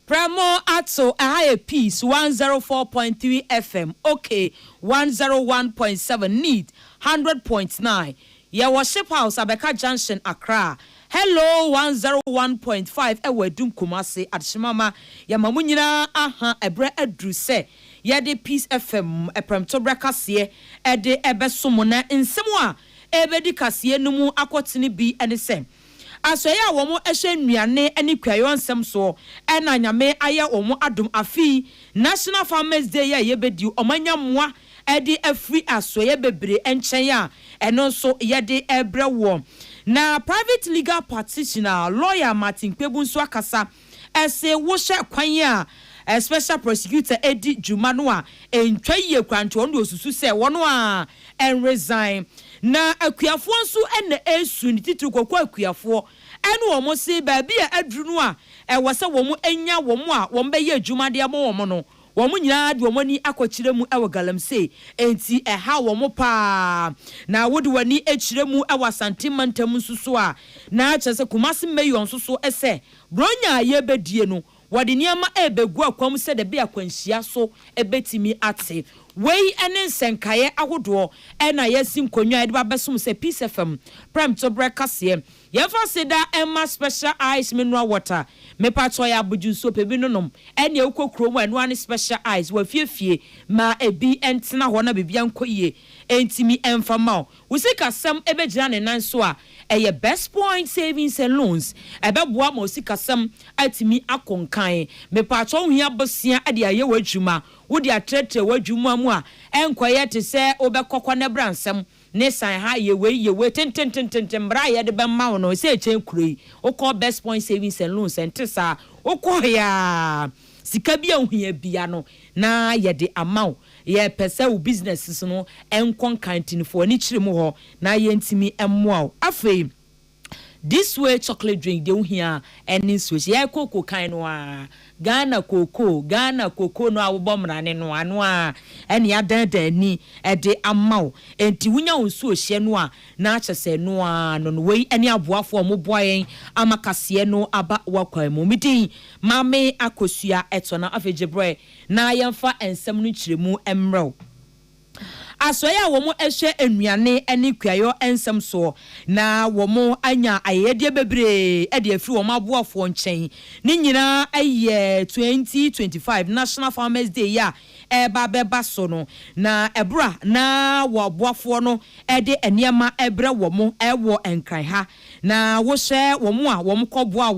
Premo Ato a piece 104.3 FM. Okay, 101.7 need 100.9. Ya worship house Abeka Junction Accra. Hello 101.5 Ewedum Kumasi at Shimama. Ya mamunyina aha ebre edru se. Ya de Peace FM Premature kasiye ede ebe sumuna insemwa ebe di kasiye numu akwotini bi ene se. Asoya womo ehwe nnuane ani kwayo nsem so ena nyame aye womo adom afi National Farmers Day ya yebedi omanya moa edi afri asoya bebre enchen ya eno so yede ebre wo na private legal practitioner lawyer Martin Kpebu nso akasa ese wo hye kwan ya special prosecutor Edi Jumano a entwa ye kwanto ono osusu se wono a en resign na akuafo nso ene esu ni titiri kokwa akuafo ene wo mo se ba bia aduru no a wose wo mo enya wo mo a wo mbeye adwuma de amo wo mo no wo mo nyina de wo mani akokire mu ewo galamsey enti ha wo mo pa na wodi wani ekire mu ewo santimantam nsuso a na achese kumase meyon nsuso ese bronya ye bedie no wadi niama ebegu akwam se de bia kwanhia so ebetimi ate wei ene nsenkaye ahodo ena yasim konwa ede ba besum se Peace FM Premature kasiye yefa seda Emma special ice mineral water me patro ya buju so pebi nonom ene ekokro mu eno ani special ice wa fiefie ma ebi entena ho na bibia nkoye entimi emfama wo se kasam ebegina ne nan so a eye best point savings and loans ebeboa ma osikasam atimi akonkan me patro hia bosia ade aye wadwuma wodi atretre wadwuma mu a enkoye te se obekokọ ne bransam ne san ha yewe tenten bra ye de be ma no se echen kuroi okọ best point savings and loans entesa okọ ya sika bia ohia bia no na ye de amount ye pese wo businesses no enkon kantinfo ni chire mu ho na ye ntimi emmoa afei this way chocolate drink de ohia eni switch ye koko kan no a Ghana cocoa no awobomrane no ano a ene adan ni ede amaw enti wunya wonsu ohye no a na achese no a no wei ene aboafo omoboyen amakase no aba wakwan mu Midday mame akosua etona afejebre na yemfa ensem no kiremu emrew asoya womo ehwe enuane ene kwayo ensem so na womo anya ayede bebre ede afiri womo aboafo nchen ni nyina aye 2025 National Farmers Day ya eba beba so no na ebra na wo aboafo no ede eniema ebre womo ewo enkran ha na wo hye womo a womo koboa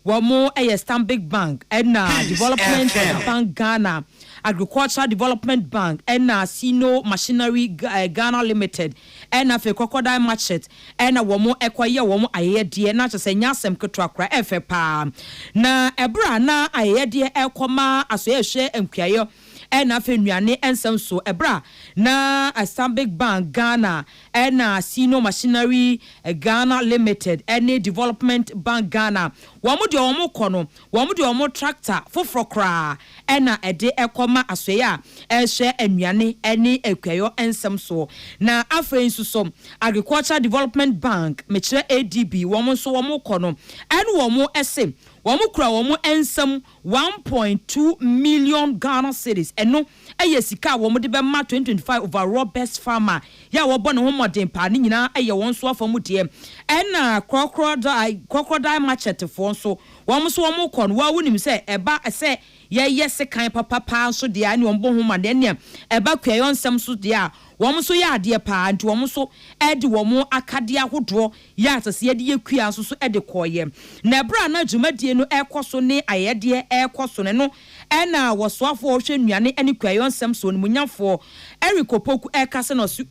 womo eye Stanbic Bank na Development Bank Ghana Agricultural Development Bank and Sino Machinery Ghana Limited and a crocodile market and a woman equaye woman aye dear not to say nyasem ketrakra efepa na ebra na aye dear ekoma asoye enquier and a fenuane and some so ebra na a Stanbic Bank Ghana and Sino Machinery Ghana Limited and a Development Bank Ghana wamu de omo kono wamu de omo tractor fofrokra and a ede ekoma asoya ehwe enuane ene ekwayo ensem so na afren so Agricultural Development Bank mechire ADB womo so womo kono and womo ese womo kura womo ensem 1.2 million Ghana cedis eno eye sika womo de be ma 2025 overall best farmer ya wo bo ne homoden pa ni nyina eye won so afamu de ena crocodile market fo so womo so womo kono wa wunim se eba se ye sekan papa so de ani ombo homa de ne eba kwayo nsem so de a womo so ya ade pa nti womo so ede womo akade ahodo ya atase ye de yakua so ede koye na bra na dwumadie no ekoso ne ayede ekoso ne no ena wosoafo hwe nuane ani kwayo nsem so ne munyafo erikopoku ekase no so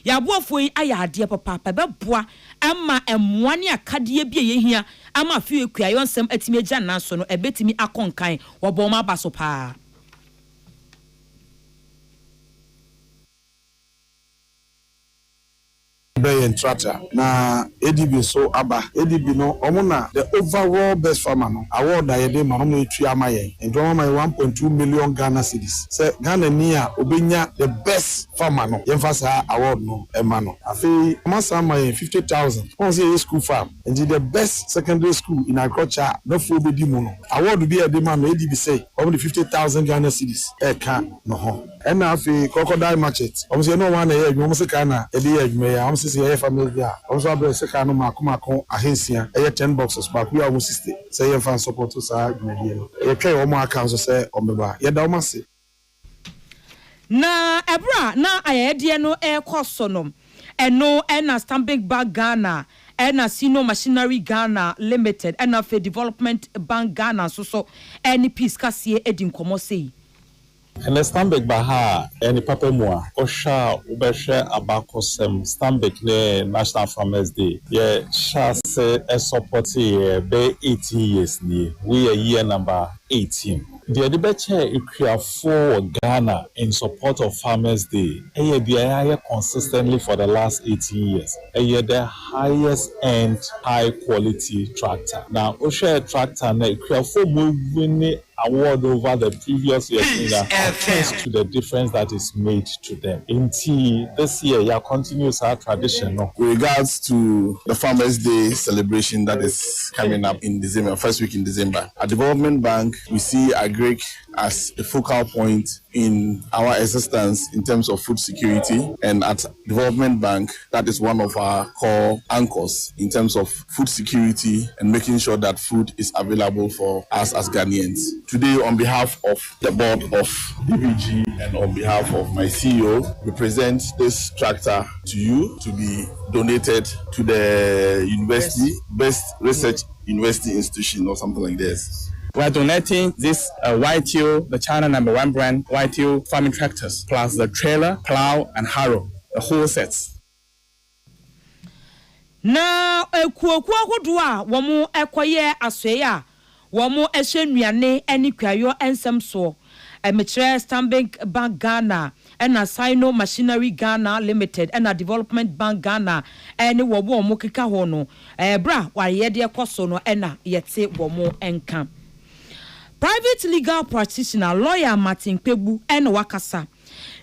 ya boafo yi ayade papa beboa ama emmoane akade bia ye hia ama fi kwayo nsem atimi agya na so no ebetimi akonkan wo ma baso pa Bay Trata. Na ADB so aba. ADB no omuna the overall best farmer no. Award da yede ma hono etu amaye. And my 1.2 million Ghana cedis. Say Ghana nia obenya the best farmer no. Yemfasa award no emano. Afi masa my 50,000. On say school farm. And the best secondary school in agriculture no for be mono. Award will be a demand ADB say only 50,000 Ghana cedis. Eka no ho. And now afi crocodile market. Obviously no one here you almost kana e dey adwuma ya say your family there. Also abere say kana makoma ahensia e 10 boxes back we almost 60. Say your fan support to say adwuma no. E twa o mo aka so say omeba. Ye da o mase. Na ebra na ayede no e koso no. Eno na Stanbic Bank Ghana, na Sino Machinery Ghana Limited, na Fe Development Bank Ghana so any piece kasie edin komo sei. And the Stanbic Baha, any Papa Moa, Osha, Ubesha, Abakosem, Stanbic, ne National Farmers Day. Yeah, shall say a support be 18 years. We are year number 18. The debate is for Ghana in support of Farmers Day. They consistently for the last 18 years. The highest end, high quality tractor. Now, Osha tractor, for moving award over the previous years attests to the difference that is made to them. In this year, continues our tradition. With regards to the Farmers Day celebration that is coming up in December, first week in December, at Development Bank, we see Agric as a focal point in our existence in terms of food security. And at Development Bank, that is one of our core anchors in terms of food security and making sure that food is available for us as Ghanaians. Today, on behalf of the board of DBG and on behalf of my CEO, we present this tractor to you to be donated to the university, best research university institution or something like this. We're donating this YTO, the China #1 brand YTO farming tractors, plus the trailer, plow, and harrow, the whole sets. Na ekuokuo hodo a womo ekoye asoye a womo ehyenuane eni kwayo ensem so Premature Stanbic Bank Ghana na Sino Machinery Ghana Limited na Development Bank Ghana ene wobo mo keka ho no bra wariyede ekoso no na yete womo enka. Private legal practitioner lawyer Martin Pebu ene wakasa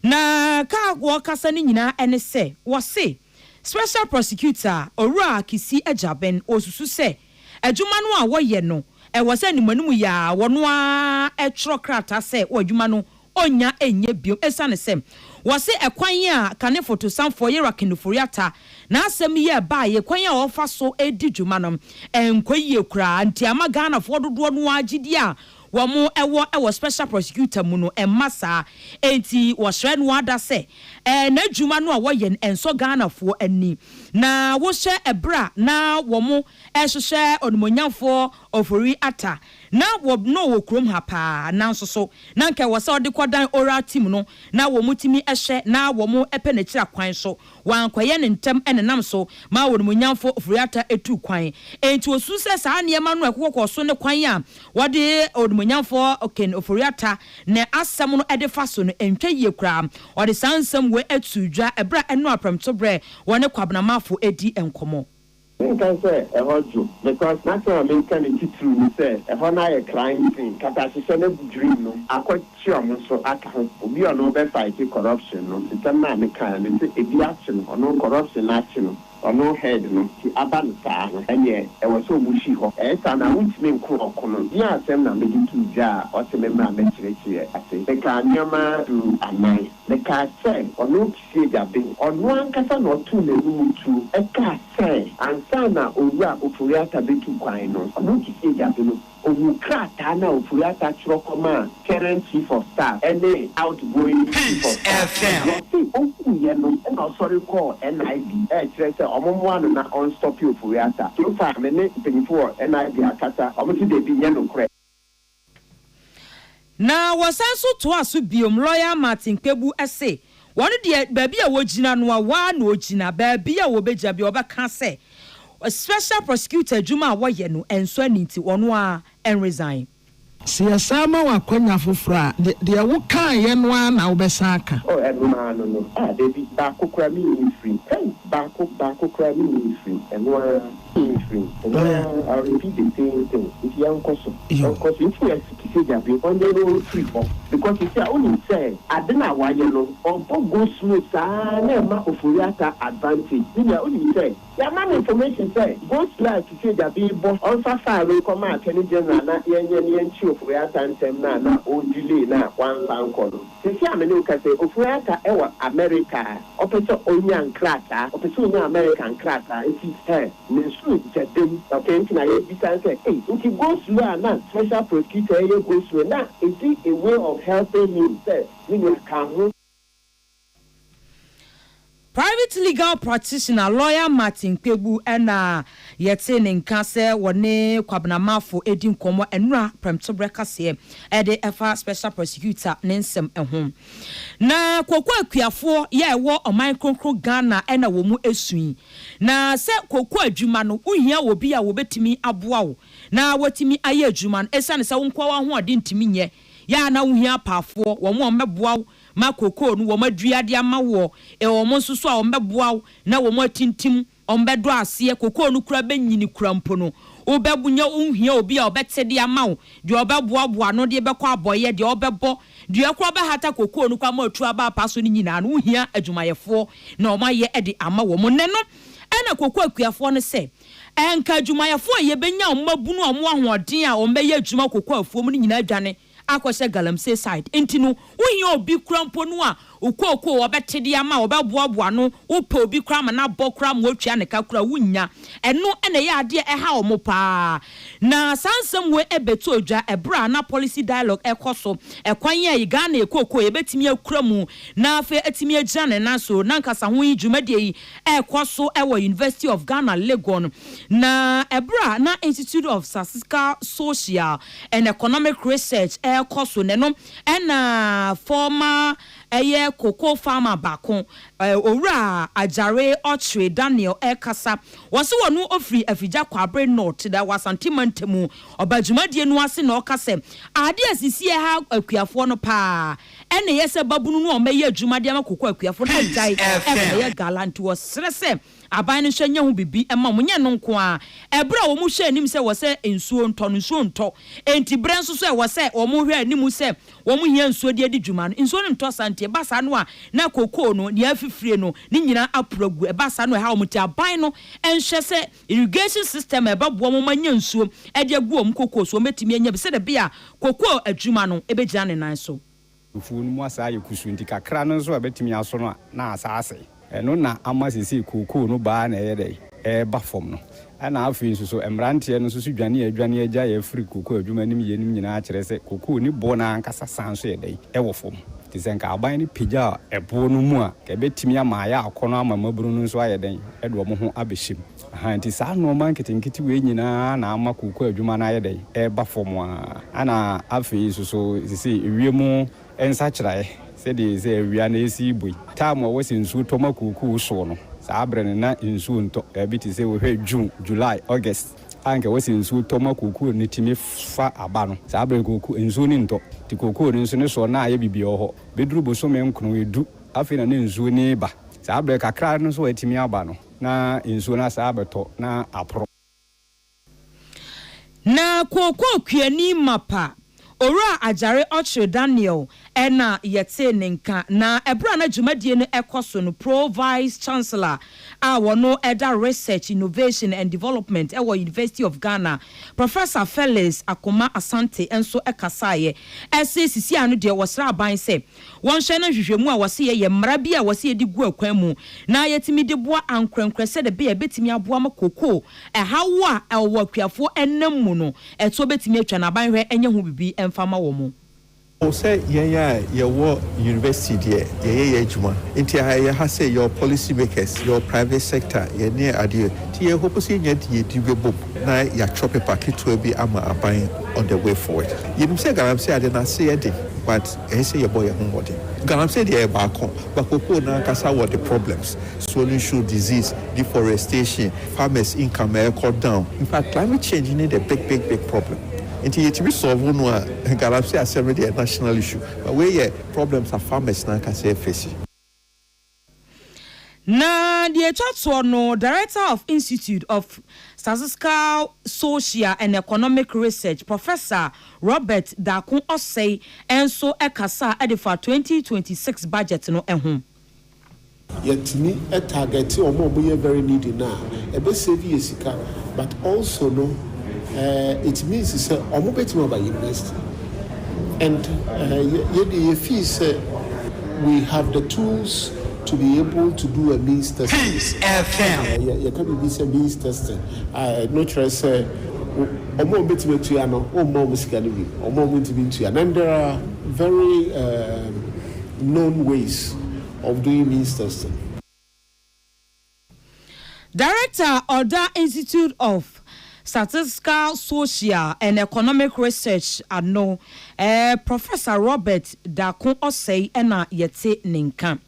na ka wakasa ni nyina ene se wose special prosecutor Owura Kisi Ejaben osusu se adwuma no a woye no wose ni manum ya wono a etro krata se adwuma no onya enye biom esane se wose ekwan a kane photo samfo yera kinufuriata na asem ye ba ye kwan a ofa so edi dwuma no enkoyie kura ntiama Ghana fo dodo no agidi a womo ewo special prosecutor mu no emasa enti wo hre no ada se na dwuma no a woye enso Ghana fo ani na wo hye ebra na womo ehhye onmonyamfo ofori ata na wo no wo krom ha pa na nso so na nke wo se odikodan oral team no na wo mutimi ehye na wo mo epe na kira kwan so wankwaye ne ntem enenam so ma wo onmonyamfo ofori ata etu kwan enti osu se saa ne ma no ekokọ so ne kwan a wode onmonyamfo oken ofori ata na asem no edefa so no entwaye kura ode sansem we etudwa ebra eno apremto bre wone kwabnamafo edi enkomo. I can say a hodge because natural American true say a honor crime thing. Catastrophic dream no. I quite sure so I can be on over fighting corruption no. It's a man can it's a action or no corruption action. Or no head no ti abansa and ye e was so mushi ho e sa na wuntime nko okono ya asem na meditu ja o se memra me kireki ase e ka nyama du anai le ka se ono kisi jabe ono ankasa no tu le mutu e ka se ansa na owura ofuriata betu kwan no ono kisi jabe no Omukrata na ofuriata chirokoma current chief of staff and outgoing chief of staff. And sorry call NIB. Omomwana na on stop you ofuriata. So far, many before NIB akata. Omuti de bi yeno kre. Na wasanso to aso biom lawyer Martin Pebu ese. One de baabi a wogina no wa na ogina baabi a wobeja bi obeka se. A special prosecutor Juma Wayeno and Swaninti Onwa and resign. Siasama wa kwenya fofra de wo kan ye no na wo besaka oh eduma no David ba kokra mi free ba kokra mi free enwa free I repeat the same thing if you unkoso if you say be on the free because you say only say adena wa ye no on go smooth na ma ofuriata advantage you only say ya man information say go slide to say that be bo on fa we come at any general na yen ofuriata ntem na o delay na one fan call sisi amene ka say ofuriata ewa America opeso onyan krata opeso onyan American krata it is nesu jedem okay na ye bisa say if you go slow na special prosecutor you go slow na is it a way of helping him say you can Private legal practitioner lawyer Martin Kpebu ena yete ne nka se wone kwabnamafo edin komo enura Premature kase de efa special prosecutor nensem ehom na kokwa akuafo ye ewo oman konkro Ghana ena wo mu esui na se kokwa adwuma no uhia obi a wobetimi aboa wo na watimi aye adwuma no esane se wonkwa wa ho ade ntimi nye ya na uhia paafo wo mo meboa wo makoko no wo madua de ama wo wo mo nsuso a wo mbeboa na wo mo atintim ombedo ase koko no kura benyini kura mpo no obebunya unhia obi a obete de ama wo de obeboa no de bekọ aboye de obebo de akura be hata koko no kwa ma otu aba paso ni nyina no unhia adwumayefo na omaye de ama wo mo ne no ana koko akuafo no se enka adwumayefo ye benya omabunu omo ahoden a ombeye adwuma koko afuo mu ni nyina adwane akwose galamsey side entinu wohia obi krampo no a okoko obetede ama obeboaboa no upe obi krama na bokra mo atwa ne kakura wunya eno ene ya ade eha omo pa na sansem we ebeto odwa ebra na policy dialogue ekoso ekwan ye Ghana ekoko ebetimi akura mu na afa etimi agane na so na nkasa ho dwumade yi ekoso ewo University of Ghana Legon na ebra na Institute of Statistical Social and Economic Research ekoso neno ena former koko farmer bako owura ajare ochre Daniel ekasa wose wonu ofri afija kwabre north da wasantimantemu obadwumadie no ase na okase ade asisi ha akuafo no pa ene yese babunu no omeye adwumade ma koko akuafo no jai eye galant wo srese aban no hwanya ho bibi ema munye no nko a ebra wo mu hwe anim se wo se nsuo nto enti brenso so e wo se wo mu hwe anim se wo mu hia nsuo de adwuma no nsuo no nto sante basa no a na koko no ne afifire no ne nyina aprogu e basa no ha wo muti aban no enhwe se irrigation system e babo mo manya nsuo e de agu om koko so metimi anya be se de bia koko adwuma no e begira ne nan so mfu no mu asa ayekusu nti kakra no so betimi aso no na asase eno na amasisi koko no ba na yede ba fom no ana afi so emrante no so dwane agya ya free koko adwuma nim yenim nyina a kire se koko ni bo na ankasa sanso yede wo fom ti senka aban ni pija ebo no mu a ka betimi ama ya akono ama maburu no so ayeden edo mo ho abehim nti saa no man kitinkiti we nyina na ama koko adwuma na ayeden ba fom ana afi so sisi ewiemu ensa kirae se de ze awia na esi boi time wo se nsu to makuku so no saa bre na nsu nto ebiti se wo hwe June July August anke wo se nsu to makuku ni timi fa aba no saa bre kuku nsu ni nto ti kuku ni nsu ni so na aye bibi ho beduru bo so me nkunu edu afi na nsu ni ba saa bre kakra no so etimi aba no na nsu na saa beto na apro na koko kuani mapa ora ajare ochre Daniel ena yete nenka na ebra na dwumadie no ekoso no pro vice chancellor a wono eda research innovation and development ewo University of Ghana Professor Felix Akoma Asante enso ekasaye SCC anu de wosra aban se won hwe na hwehwemu a wose ye mra bi a wose edi gu akwan mu na yetimi de boa ankrankrese de be betimi aboa makoko ehawo a ewo akuafo enam mu no eto betimi atwa na aban hwe enye ho bibi emfama wo mu o say ye wo university there ye adwuma inti ha say your policy makers your private sector ye near ade ti ye hope say ye di bebo na ya chop packet to be ama aban on the way forward you know say garam say ade na say ade but say your boy home body garam say dey back on but koko na kasa what the problems solution disease deforestation farmers income cut down in fact climate change is a big problem nti yɛtumi solve no a nkalamse asɛm de national issue but weyɛ problems a farmers na ka sɛ face. Na the Chatso no Director of Institute of Statistical, Social and Economic Research, Professor Robert Dakun Osei, and so Ekasa Edifa 2026 budget no ehum. Yet me a target or more we are very needy now. A bit savvy sika, but also no it means it's a bit more by university. And yet fees we have the tools to be able to do a means testing. Peace FM. You can be a means testing. No choice. More bit to ano, or more musically, or more to be to. And there are very known ways of doing means testing. Director of the Institute of Statistical, Social and Economic Research, Professor Robert Dakun Osei, ena yete ninka.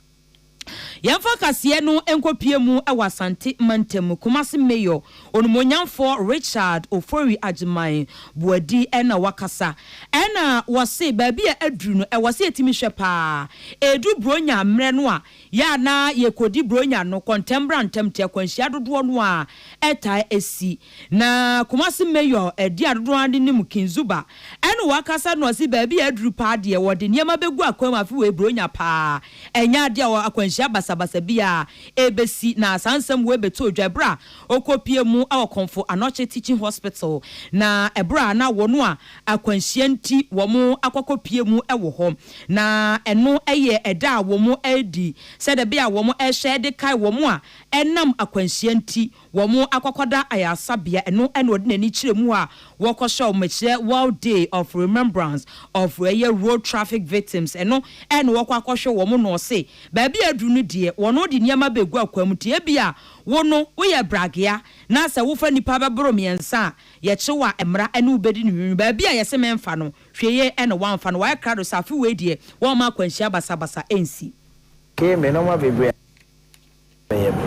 Yamfa kasiye no enkopie mu ewa Asante Mantemu Kumasi Mayor onumonyamfo Richard Ofori Ajiman Buadi ena wakasa ena wase baabi a aduru no wase etimi hwe pa edu bronya mre no a ya na yekodi bronya no contemporary ntemte kwanhia dodo no a eta esi na Kumasi Mayor edi adodo ande nim Kinzuba ena wakasa no wase baabi a aduru pa de wode niam begu akwam afi we bronya pa enya de akwanhia basabasa bia ebesi na sansem we beto dwabra okopie mu awokonfo anoche teaching hospital na ebra na wono a akwanhia nti wo mu akokopie mu ewo ho na eno eye eda wo mu edi se de bia wo mu ehwe de kai wo mu a enam akwanhia nti wo mu akokoda ayasabia eno ode nani kire mu a wokosho mechire World Day of Remembrance of road traffic victims eno wokakosho wo mu no se ba bia dunu die wono di niam begu akwam tie bia wono wo ye bragea na se wo fa nipa bebro miensa ye chewa emra ene ubedi ni ba bia ye se memfa no hweye ene wanfa no wa krado safi we die wo ma kwanhia basabasa ensi ke me no ma bebre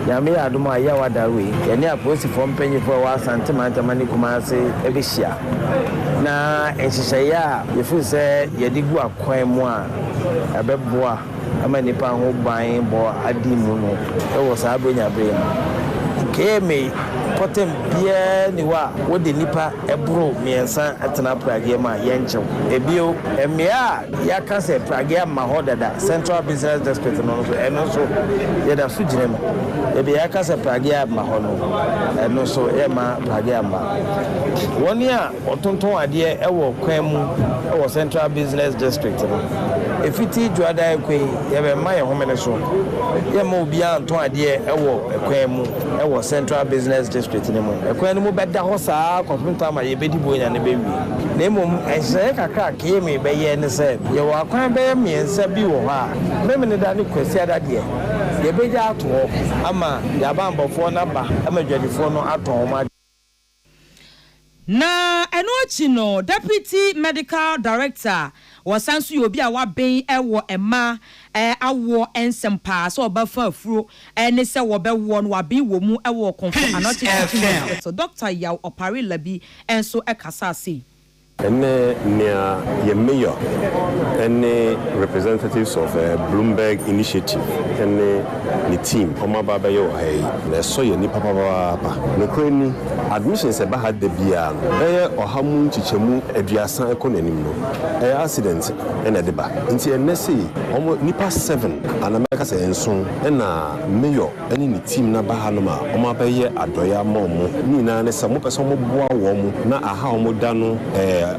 ya me adum aya wada we ene aposi fo mpanyi fo wa Asante Mantama Kumase ebehia na enhyehyaya ye fu se ye digu akwan mu a abeboa ama nipa ho ban bo adi mu no e wo sa abonya bre ke me potem bia ni wa wo de nipa ebro miensa atena prage ma yenchew ebio emia ya ka se prage ma hodada Central Business District no so eno so ye da su gire me ebi ya ka se prage ma ho no eno so e ma prage ma woni a otonton ade e wo kwan mu e wo Central Business District no efiti dwada ekwe ye be ma ye homene so ye ma obi anton ade e wo kwan mu e wo Central Business District ni mu ekwan ni mu beda ho saa computer ma ye bedi bonya ne bewi na mum ense kakra ke me be ye ne se ye wo akwan be miensa bi wo ha me ne da ne kwasi adade ye beja ato ama ya ba mbofo na ba ama dwadifo no ato ma na eno achi no Deputy Medical Director wasansu yobi a waben ewo ema awo ensempa so obafa afuro ne se wo be wo no waben wo mu ewo konfo anochi so Dr. Yaw Opare Labi enso ekasa sei ene near ye mayor ene representatives of Bloomberg Initiative ene the team oma baba yo hey na so ye ni papa no kreni admission se ba had de bia ohamu chichemu aduasan ekononim no accident ene de ba nti ene sei omo nipa 7 anameka se enso ena mayor ene ni team na ba ha no ma oma ba ye adoya momo ni na ne se mo pese mo boa wo mo na aha omo da no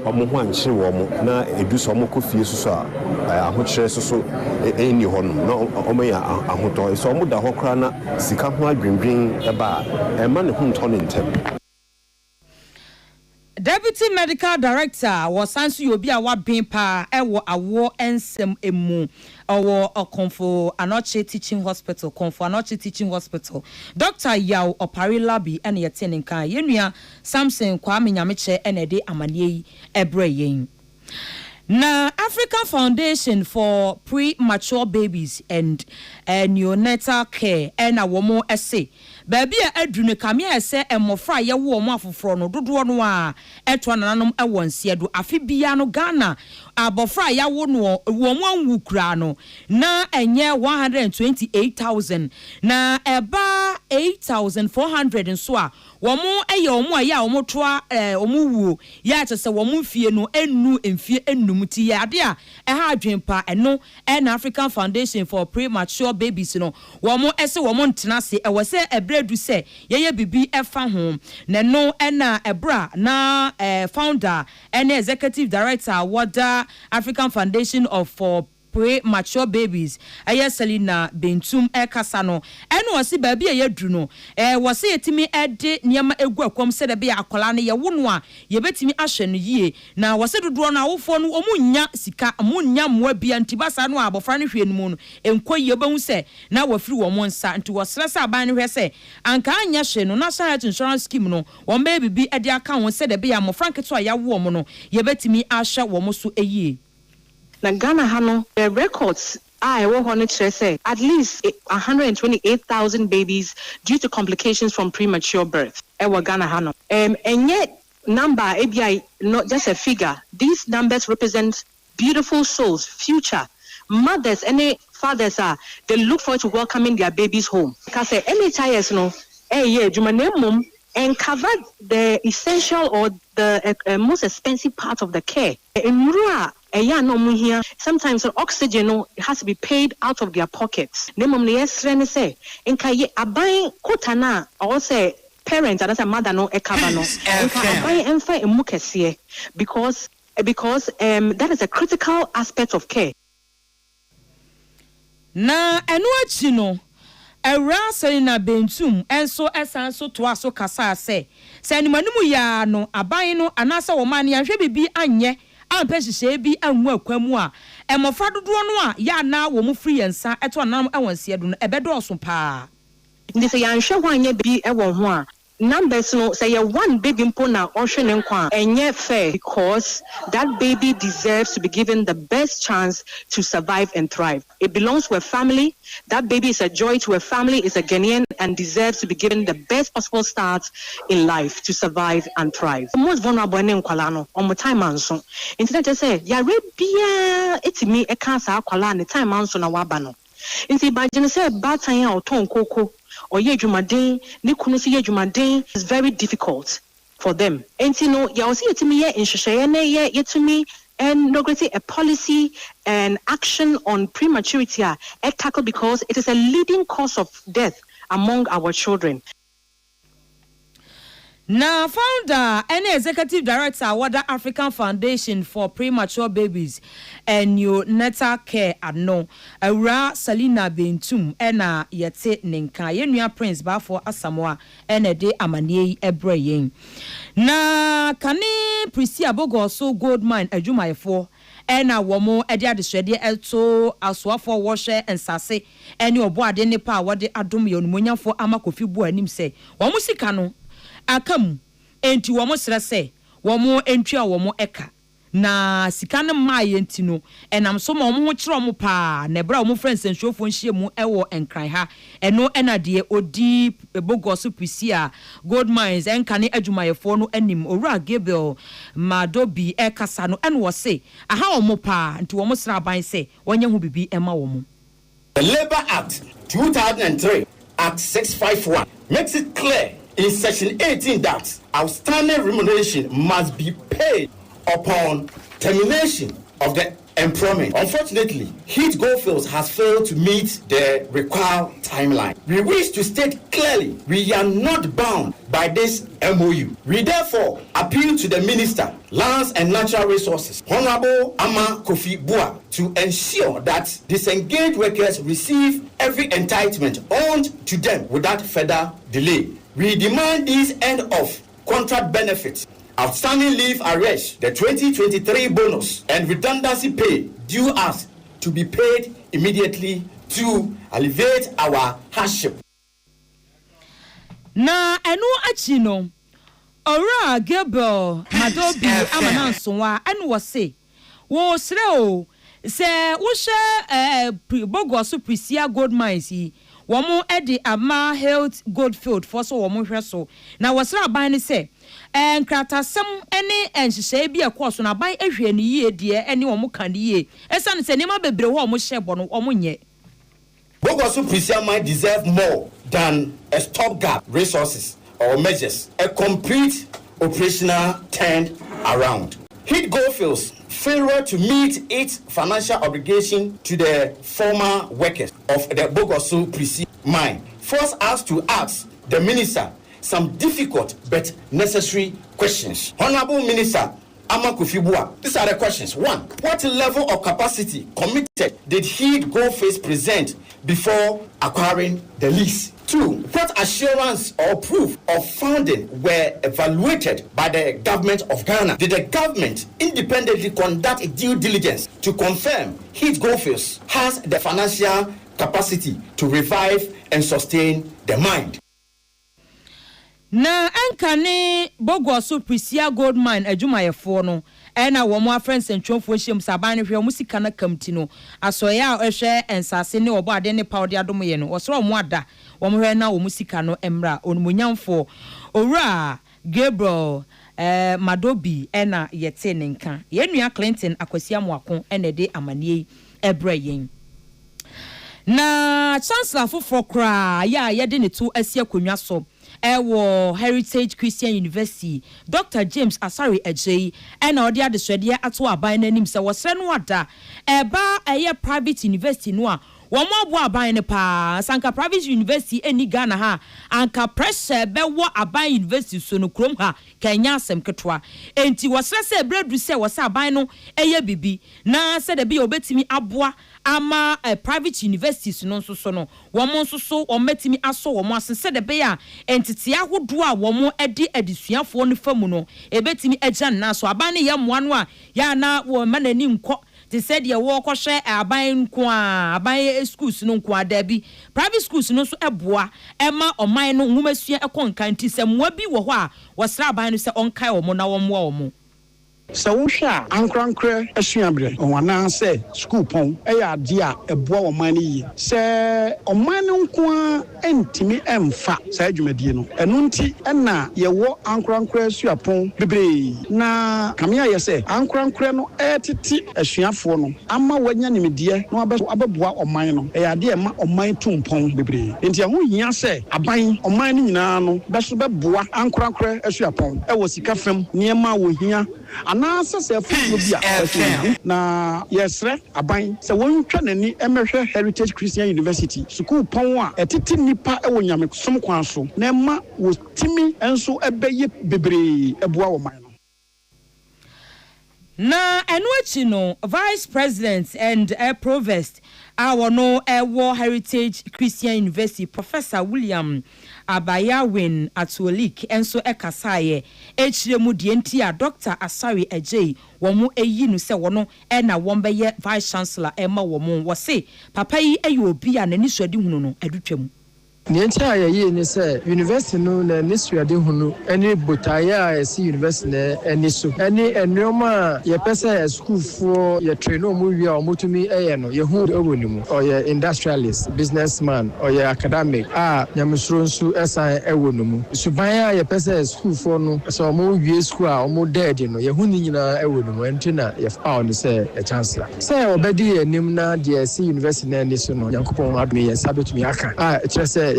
omo ho anche wo mo na eduso omo kofie susu a ahokyere susu eni ho no na omo ya ahoto so omo da ho kra na sika ho adwendwen eba ema ne ho nto ne ntem. Deputy Medical Director was Sansu Yobi a waben pa ewo awo ensem emu owo okonfo Anoche Teaching Hospital konfo Anoche Teaching Hospital Dr. Yaw Opare Labi ene yetene kan yenua Samson Kwame Nyameche ene de amanie ebre yen. Na African Foundation for Premature Babies and Neonatal Care ena womo ese baabi a adru ne kamea se emofra ye wo omo afoforo no dodo no a eto nananom ewo nse do afi bia no Ghana abofra ya wo no wo mo anwu kura no na enye 128,000 na eba 8,400 nso a womo eye omo a ya omo toa omo wuo ya chese womo fie no enu emfie enum ti ya ade a ha adwempa eno na African Foundation for Premature Babies no womo ese womo ntena se ewo se ebredu se yeye bibi efa ho na no na ebra na founder and executive director wada African Foundation for Premature Babies Selina Bentum Ekasa no eno wasi baabi ye dru no wasi yetimi ede niam egu akwam se de be akola ne ye wono a ye betimi ahwe no yie na wasi dodo no awofo no omunya sika omunya moa bia ntibasa no abofra no hwe no mu no enkoyi obehu se na wafiri wo mo nsa nti wosresa aban no hwe se anka anya hwe no National Health Insurance Scheme no wo mba bibi ede aka won se de be ya mofra nketo a ya wo mo no ye betimi ahwe wo mo so eyie na Ghana hano the records I want to say at least 128,000 babies due to complications from premature birth. Ghana hano. And yet number ABI not just a figure. These numbers represent beautiful souls, future mothers, any fathers they look forward to welcoming their babies home. Because any child no jumanemum and cover the essential or the most expensive part of the care. In Murua, sometimes oxygen it has to be paid out of their pockets. Say, in Kaye, abai kotana, or say parents, and as a mother no ekabano, because that is a critical aspect of care. Na enuachino. Selina Bentum enso esanso to aso kasa se animanimu ya no aban no anasa wo man ya hwe bibi anye ampehye bi anwu akwamu a emofra dodo no a ya na wo mu free ensa eto anam ewanse do no ebedo so pa ndi se ya nhwe ho anye bi ewo ho a numbers no say one baby mpo na ohwe nkwa enye fair because that baby deserves to be given the best chance to survive and thrive. It belongs to a family. That baby is a joy to a family, is a Ghanaian and deserves to be given the best possible start in life to survive and thrive. The most vulnerable in Kwalano on my time anso. Instead just say ya rebia etimi e kan sa akwala ne time anso na wabano. Inti ba jene say bad time o ton koko or ye jumaden ni kunu si ye jumaden is very difficult for them. And you know, ya osi yetimi ye inshishaya ne ye yetimi and inaugurating a policy and action on prematurity tackle because it is a leading cause of death among our children. Na founder and executive director of the African Foundation for Premature Babies and your Neta Care Adno Awura Selina Bentum ena yete nenka yenua Prince Bafo Asamoah ena de amanie ebreyen na kane Prisia Bogoso gold mine adwumayefo ena womo ede adeswede eto asoafo wɔhwɛ ensase ene obo ade ne pa wode adom yonumunyafo amakofi bu anim se womo sika no Akan enti womo sere se womo entwa womo eka na sika ne maaye enti no enam so ma womo ho kire womo pa na bra womo friends enhwofo nhie mu ewo enkran ha eno ena de odi Bogoso Prisia gold mines enkane adwumayefo no anim Owura Gabriel Madobi ekasa no eno wo se aha womo pa enti womo sere aban se wonye ho bibi ema womo. The Labor Act 2003 Act 651 makes it clear in section 18 that outstanding remuneration must be paid upon termination of the employment. Unfortunately, Heat Goldfields has failed to meet the required timeline. We wish to state clearly we are not bound by this MOU. We therefore appeal to the Minister, Lands and Natural Resources, Honorable Ama Kofi Bua, to ensure that disengaged workers receive every entitlement owed to them without further delay. We demand these end-of contract benefits, outstanding leave arrears, the 2023 bonus, and redundancy pay due us to be paid immediately to alleviate our hardship. Na enu achi no Owura Gabriel Madobi amanansowa enu wo se wo sre o se wo hye Bogoso Prisia gold mines yi wɔn ɛde ama health goldfield for so wɔn hwɛ so na wɔsra aban ne sɛ nkratasɛm ɛne nhyehyɛ bi ɛkɔ so na aban ehwɛ ne yie deɛ ɛne wɔn ka ne yie ɛsan sɛ nneɛma bebree hɔ wɔn hyɛ bɔ no wɔn nyɛ. Bogosu Prisia might deserve more than a stopgap resources or measures, a complete operational turn around. Hit Goldfields failure to meet its financial obligation to the former workers of the Bogosu Prisia mine force us to ask the minister some difficult but necessary questions. Honorable Minister Amakufibua, these are the questions. 1. What level of capacity committed did Hit Goldfields present before acquiring the lease? 2. What assurance or proof of funding were evaluated by the government of Ghana? Did the government independently conduct a due diligence to confirm Hit Goldfields has the financial capacity to revive and sustain the mine? Na ankane Bogosu Prisia gold mine adwumayefo no na wo mo afrens ntwomfo hiem saban ne hwe mo sika na kamti no asoya a ehwe ensase ne obo ade ne pawde adom ye no wosoro mo ada wo mo hwe na wo mo sika no emra onumunyamfo owura Gabriel Madobi na yete ne nka ye nua Clinton akwasia moako na de amanie ebrayen na chancellor foforo kra ya ye de ne to asia konwa so Heritage Christian University Dr. James Asari Ejei and odi adeswede ato aban nanim se wosre no ada eba private university no a wo mo abo aban ne pa sanka private university eni Ghana ha anka pressure be wo aban university so no krom ha kanya asem ketwa enti wosre se bredu se wose aban no bibi na se de bi obetimi aboa ama private universities no so no wo mo so o metimi aso wo mo asese de be ya entity ahodo a wo mo edi adisuafo no famu no ebetimi agya na so aban ne ye moa no a ya na wo manani nkɔ they said ye wo kɔhwɛ aban nko a aban schools no nko ada bi private schools no so eboa ema ɔman no nwumasua ɛkɔ nkan ti sɛ moa bi wɔ hɔ a wɔsra aban no sɛ ɔnkae wo mo na wo moa wo mo. So we shall ankrankre asuabre onwana say school pon ade a eboa wo man yi say o man nko entimi emfa say adwumadie no eno nti na ye wo ankrankre asuapon bebre na kamia ye say ankrankre no etiti asuafo no ama wanya nimedie no abeboa o man no ade e ma o man tumpon bebre enti ho hia say aban o man ni nyina no beso beboa ankrankre asuapon e wo sika fam niema wo hia na sese fu bi a na yesre aban se wontwa nani emehwe Heritage Christian University school pon a etiti nipa e wonyame som kwan so na ma wo timi enso ebeye bebre eboa wo man no na enu no vice president and provost our no Heritage Christian University Professor William Abayawin Atuolik enso ekasaye echiremu die nti a Dr. Asari Ejei womu eyi no se wono na wombeye vice chancellor ema womu wo se papa yi ayi obi a nani suade hunu no adutwam Nienta ye ni say university no na nisuade hunu any botaya esi university na eni so any enoma ye pese school for ye train no mu wi a omotumi no ye hu ewonimu or ye industrialist businessman or ye academic nyamsuro nsu esan ewonimu subaya ye pese school for no so omo wi school a omo dead no ye hu ni nyina ewonimu entina ye fa on say a chancellor say obedi enim na de esi university na eni so no yankopon adumi ye sabetumi aka kire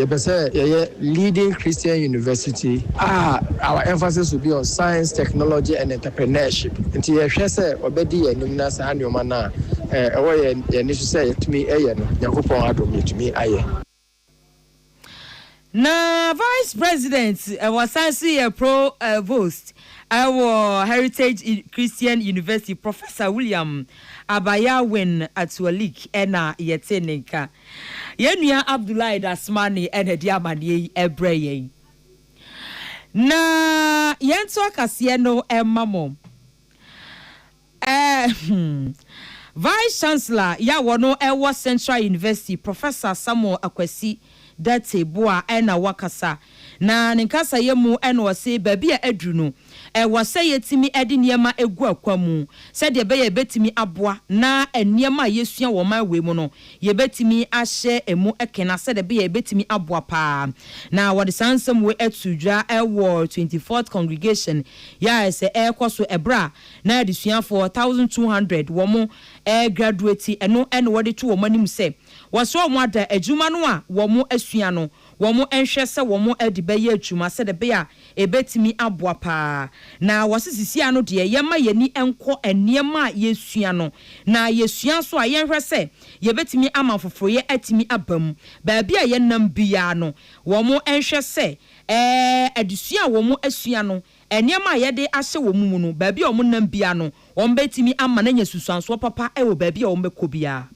leading Christian university. Our emphasis will be on science, technology, and entrepreneurship. Until you say, obedi enumna sa anyoma na ye nisu say to me no yakopon adom to me aye. Na vice president was sansi provost our Heritage Christian University Professor William Abayawin Atuolik ena yeteneka yenua Abdullahi Dasmani ena diamani ebreye na yento akase no emamo vice chancellor ya wono ewo Central University Professor Samuel Akwasi Date boa ena wakasa na nkasa yemu ena wase baby a adru no was say yetimi edi niema egu akwamu said ye be ye betimi aboa na niema yesua wo man we mu no ye betimi ahye emu ekena said be ye betimi aboa pa na what the sansem we etudwa ewo 24th congregation ya se ekoso ebra na adesua for 1200 wo mo graduate eno what to wo manim say was so mo ada adwuma no a wo mo asua no wo mo enhwe se wo mo edi be ye adwuma said be a ebetimi aboa pa na wasisisi ano de yema yeni enko eniema yesua no na yesua so a yenhwe se yebetimi amanfoforo ye atimi abam ba bia yenam bia no wo mo enhwe se adesua wo mo asua no eniema yede ahye wo mu no ba bia wo mo nam bia no wo betimi amana nya susuanso papa wo ba bia wo mbekobia.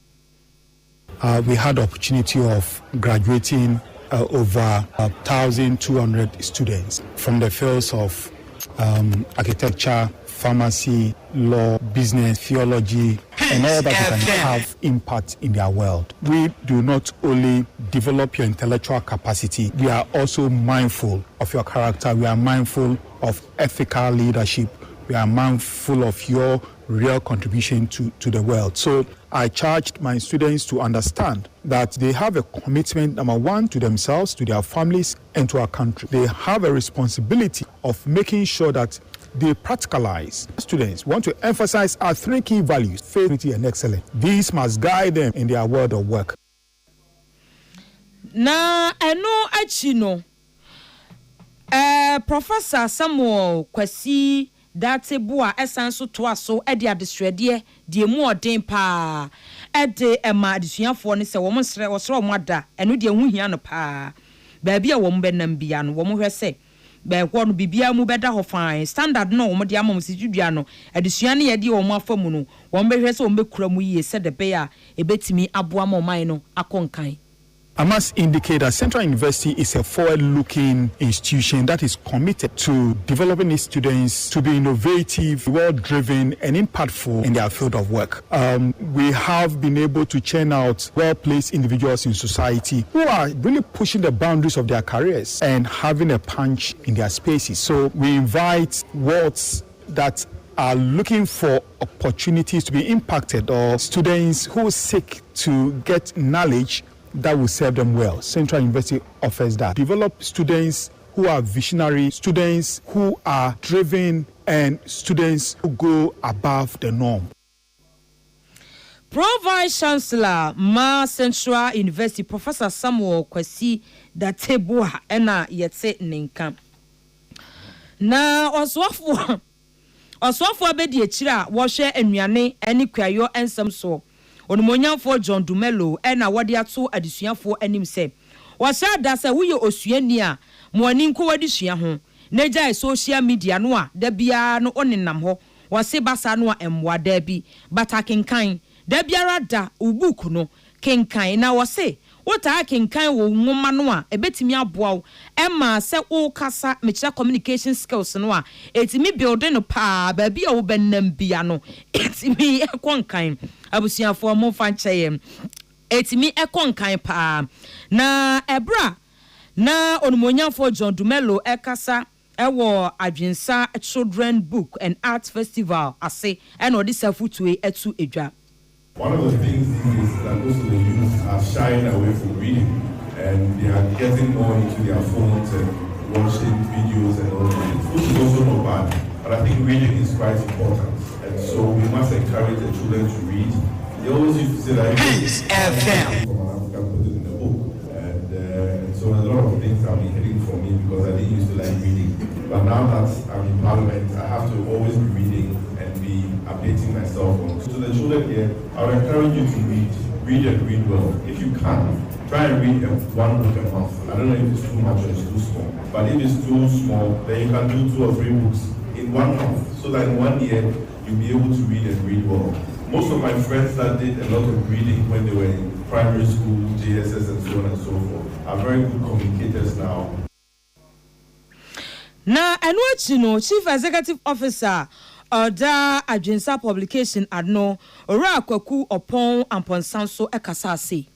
We had the opportunity of graduating over 1,200 students from the fields of architecture, pharmacy, law, business, theology, and all that can have impact in their world. We do not only develop your intellectual capacity, we are also mindful of your character, we are mindful of ethical leadership, we are mindful of your real contribution to the world. So I charged my students to understand that they have a commitment, number one, to themselves, to their families, and to our country. They have a responsibility of making sure that they practicalize. Students want to emphasize our three key values: faith, unity, and excellence. These must guide them in their world of work. Na eno achino Professor Samuel Kwesi Date boa esanso to aso e de adesrede de mu odin pa e de ema adesuafo ne se wo msre wo sro mo ada eno de hu hia no pa ba bia wo mbenam bia no wo mo hwese ba ko no bibia mu beda ho fine standard no wo mo de amam sidudua no adesua ne ye de wo mo afamu no wo mbehwese wo mbekura mu yie se de be a ebetimi aboa mo man no akonkan. I must indicate that Central University is a forward-looking institution that is committed to developing its students to be innovative, well-driven, and impactful in their field of work. We have been able to churn out well-placed individuals in society who are really pushing the boundaries of their careers and having a punch in their spaces. So we invite wards that are looking for opportunities to be impacted, or students who seek to get knowledge that will serve them well. Central University offers that. Develop students who are visionary, students who are driven, and students who go above the norm. Pro-Vice Chancellor Ma Central University Professor Samuel Kwesi Dateboa ena yetse ninka. Na oswafo abedi echira wo hwe anuane eni kwayo ensem so. Onumonyamfo John Dumelo ena wade ato adesuafo anim se wasa da se woye osuani a moani nko wadesua ho na gya social media no a da bia no onenam ho wase basa no a emwa da bi batakenkan da biara da ubuku no kenkan na wase wota kenkan wo nwoma no a ebetimi aboa ema se wo kasa mechira communication skills no a etimi build no pa ba bia wo benam bia no etimi ekonkan abusuafo mo fancheye etimi ekonkan pa na ebra na onumonyamfo John Dumelo ekasa ewo adwensa children book and art festival ase ena odi safutue etu edwa. One of the things is that most of the youth are shying away from reading, and they are getting more into their phones and watching videos and all that, which is also not bad. But I think reading is quite important, and so we must encourage the children to read. They always used to say that Peace FM from an African put it in the book, and so a lot of things have been hitting for me because I didn't used to like reading. But now that I'm in Parliament, I have to always be reading and be updating myself. To the children here, I would encourage you to read and read well. If you can, try and read one book a month. I don't know if it's too much or it's too small. But if it's too small, then you can do 2 or 3 books in 1 month, so that in 1 year, you'll be able to read and read well. Most of my friends that did a lot of reading when they were in primary school, JSS, and so on and so forth, are very good communicators now. Na Anuachino, Chief Executive Officer, Oda Adwensa Publication Adno, Ora Kwaku Opon Amponsanso Ekasase.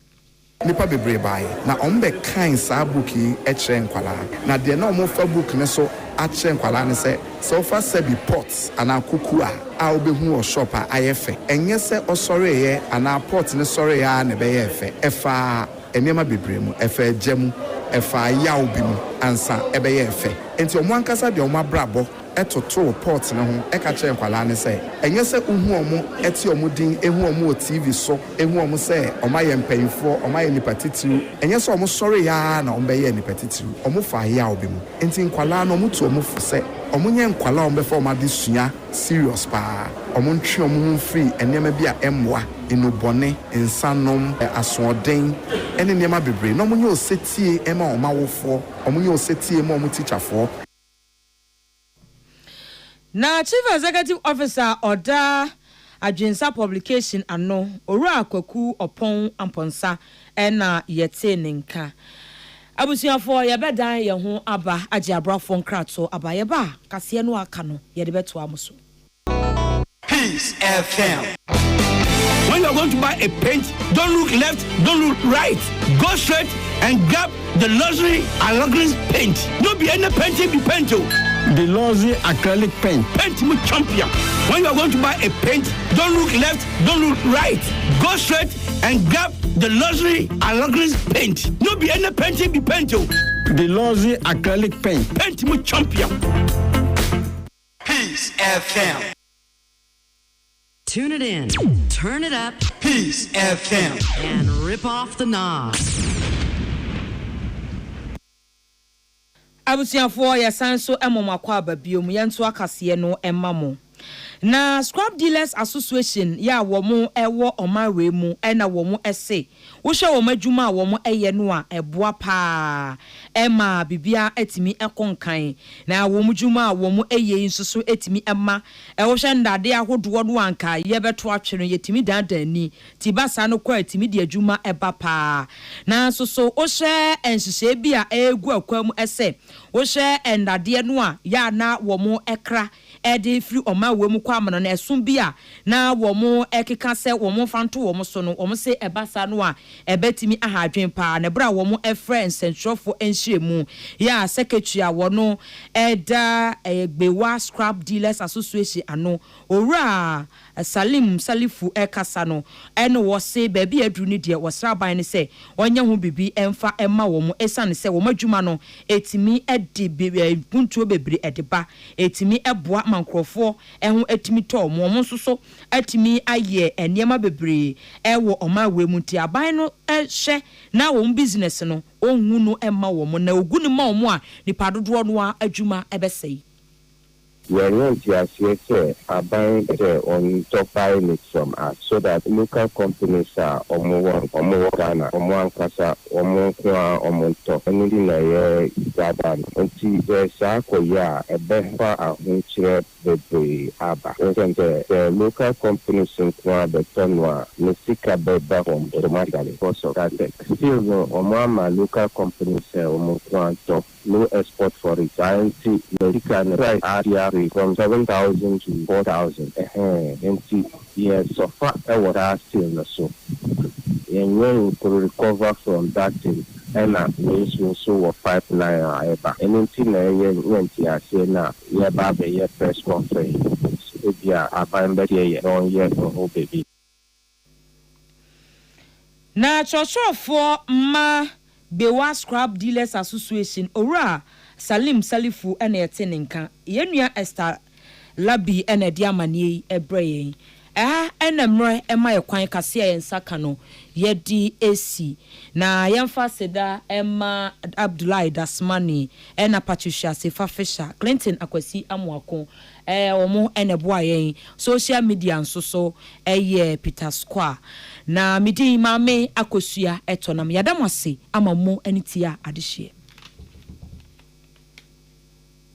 nipa bebree bae na ombe kan saa book yi ekire nkwala na de na omo fa book ne so akire nkwala ne se ofa sebi pots ana kuku a obehu o shop a ayefe enye se osore ye ana pot ne sore ya ne be yefe efa enema bebree mu efa jemu efa yawo bi mu ansa ebe yefe enti omo ankasa de omo abrabo etoto pot ne ho eka kire nkwala ne se enye se uhu omo eti omo din ehu omo TV so ehu omo se omo ye mpanyfo omo ye nipa titiru enye se omo sore ya na omo be ye nipa titiru omo fa yawo bi mu enti nkwala no omo tu omo fu se omo nye nkwala omo be fa omo de sua serious pa omo ntwe omo ho free enema bi a emmoa enubone insanom asoden ene nema bebre no omo nye osetie ema omo awofo omo nye osetie ema omo teacherfo. Na Chief Executive Officer Oda Adwensa Publication ano Owura Kwaku Opon Amponsa ena yete nenka abusuafo yebedan ye ho aba age abrafo nkrato abayeba kase no aka no ye de beto amoso. Peace FM. When you are going to buy a paint, don't look left, don't look right. Go straight and grab the luxury acrylic paint. Don't be any painting be paint. The luxury acrylic paint. Paint me champion. When you are going to buy a paint, don't look left, don't look right. Go straight and grab the luxury acrylic paint. Don't be any painting be paint. The luxury acrylic paint. Paint me champion. Peace FM. Tune it in, turn it up, Peace FM, and rip off the knobs. Abusiafo ya sanso emomakwa ababiom yenso akase no emamo. Na Scrap Dealers Association ya womo ewo omawe mu ena womo ese wo hwe womo adwuma womo eye no a eboa pa ema bibia etimi ekonkan na womo dwuma womo eye nsusu etimi ema wo hwe ndade ahodo no anka ye beto atwe no yetimi dandani tibasa no kwa etimi de adwuma eba pa na soso wo hwe enhyehyɛ bi a egu akwam ese wo hwe ndade no a ya na womo ekra ede free omawe mu kwa amana na esum bia na womo ekeka se womo fanto womo so no womo se ebasa no a ebetimi ahadwen pa na bra womo friends centrofo enhyiemu ya secretary a wono eda egbewa Scrap Dealers Association ano owura Salim Salifu ekasa no eno wo se ba bia aduru ni de wo sraban ne se onye ho bibi emfa emma womo esane se womo adwuma no etimi edi puntuo bebre edeba etimi eboa mankrofo ehun etimi to mo nsoso etimi aye enema bebre ewo omawe mu ti aban no ehye na wo business no onhu no emma wo mo na oguni ma wo a nipa dodo no adwuma ebesei. We are going to assess a bank on top buying it from us so that local companies are Omo Ghana, Omo Ankasa, Omo Kwa, Omo Top, anything like that. Until there's a better huncher the Abba. The local companies in Kwa, the Tonwa, Mesika Beba home automatically because of that. Still, Omo local companies, Omo Kwa Top, no export for it. I see the price area from 7,000 to 4,000. And yes, so far, what I still so. And when we could recover from that thing, and we also a pipeline. Anything I say now, yeah, baby, yeah, press conference. Yeah, I find that yeah, don't yet, oh, baby. Na chocho for ma Bewa Scrap Dealers Association ora Salim Salifu ene etenenka yenua Esther Labi ene diamanie ebreye enemre ema yekwan kase yensaka no yedi esi na yemfa seda ema Abdullahi Dasmani ena Patricia Sefa Fisher Clinton Akwasi Amuako omo ene boa yen social media nso Peter Square na Midday mame akosua etonam yadamase amamo anitia adehye.